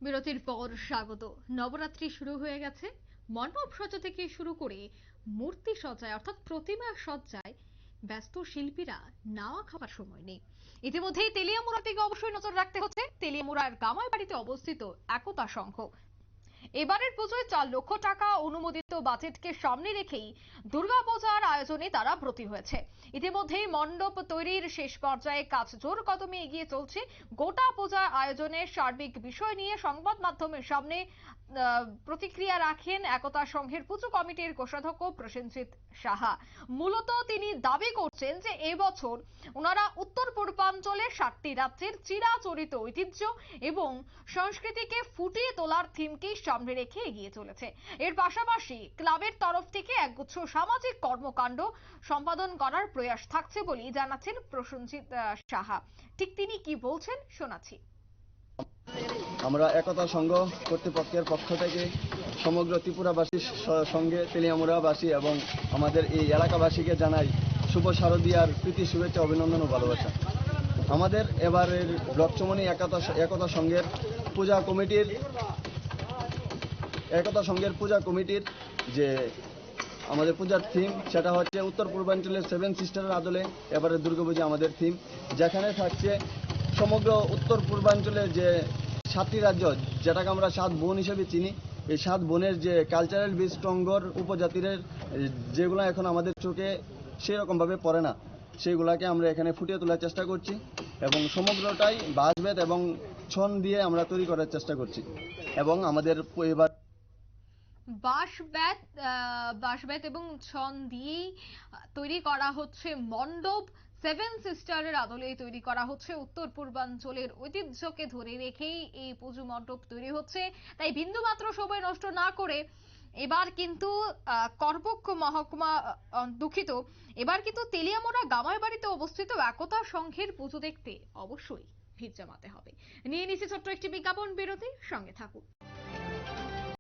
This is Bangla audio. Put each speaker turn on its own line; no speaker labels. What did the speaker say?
বিরতির পর স্বাগত। নবরাত্রি শুরু হয়ে গেছে। মণ্ডপ সজ্জা থেকে শুরু করে মূর্তি সজ্জায় অর্থাৎ প্রতিমা সজ্জায় ব্যস্ত শিল্পীরা নাওয়া খাবার সময় নেই। ইতিমধ্যেই তেলিয়ামুড়ার দিকে অবশ্যই নজর রাখতে হচ্ছে। তেলিয়ামুড়ার গামাইবাড়িতে অবস্থিত একতা সংঘ এবারের পুজোয় 4 লক্ষ টাকা অনুমোদিত বাজেটকে সামনে রেখেই দুর্গাপূজার আয়োজনে তারা ব্রতী হয়েছে। ইতিমধ্যেই মণ্ডপ তৈরির শেষ পর্যায়ে কাজ জোর কদমে এগিয়ে চলছে। গোটা পূজার আয়োজনের সার্বিক বিষয় নিয়ে সংবাদ মাধ্যমের সামনে প্রতিক্রিয়া রাখেন একতা সংঘের পুজো কমিটির কোষাধ্যক্ষ প্রসেনজিৎ সাহা। মূলত তিনি দাবি করছেন যে এবছর ওনারা উত্তর পূর্বাঞ্চলের 7টি রাজ্যের চিরাচরিত ঐতিহ্য এবং সংস্কৃতিকে ফুটিয়ে তোলার থিমকে সামনে রেখে এগিয়ে চলেছে। এর পাশাপাশি ক্লাবের তরফ থেকে একগুচ্ছ সামাজিক কর্মকাণ্ড সম্পাদন করার প্রয়াস থাকছে বলেই জানাচ্ছেন প্রসেনজিৎ সাহা। ঠিক তিনি কি বলছেন শোনাচ্ছি।
আমরা একতা সংঘ কর্তৃপক্ষের পক্ষ থেকে সমগ্র ত্রিপুরাবাসীর সঙ্গে তেলিয়ামুড়াবাসী এবং আমাদের এই এলাকাবাসীকে জানাই শুভ শারদীয়ার প্রীতি শুভেচ্ছা অভিনন্দন ও ভালোবাসা। আমাদের এবারের ব্লক চমনি একতা সংঘের পূজা কমিটির যে আমাদের পূজার থিম সেটা হচ্ছে উত্তর পূর্বাঞ্চলের 7 সিস্টারের আদলে এবারে দুর্গাপূজা আমাদের থিম, যেখানে থাকছে সমগ্র উত্তর পূর্বাঞ্চলের যে 7টি রাজ্য, যেটাকে আমরা 7 বোন হিসেবে চিনি, এই 7 বোনের যে কালচারাল বিষ্টঙ্গর উপজাতির যেগুলো এখন আমাদের চোখে সেরকমভাবে পড়ে না, সেইগুলাকে আমরা এখানে ফুটিয়ে তোলার চেষ্টা করছি এবং সমগ্রটাই বাঁশবেত এবং ছন দিয়ে আমরা তৈরি করার চেষ্টা করছি। এবং আমাদের এবার
বাঁশবেত এবং ছন দিয়েই তৈরি করা হচ্ছে মণ্ডপ। 7 সিস্টারের আদলে তৈরি করা হচ্ছে উত্তর পূর্বাঞ্চলের ঐতিহ্যকে ধরে রেখেই এই পুজো মণ্ডপ তৈরি হচ্ছে। তাই বিন্দুমাত্র সময় নষ্ট না করে এবার কিন্তু করপক্ষ মহকুমা দুঃখিত, এবার কিন্তু তেলিয়ামুড়া গামাইবাড়িতে অবস্থিত একতা সংঘের পুজো দেখতে অবশ্যই ভিড় জমাতে হবে। নিয়ে নিচ্ছে ছোট্ট একটি বিজ্ঞাপন বিরতি, সঙ্গে থাকুন।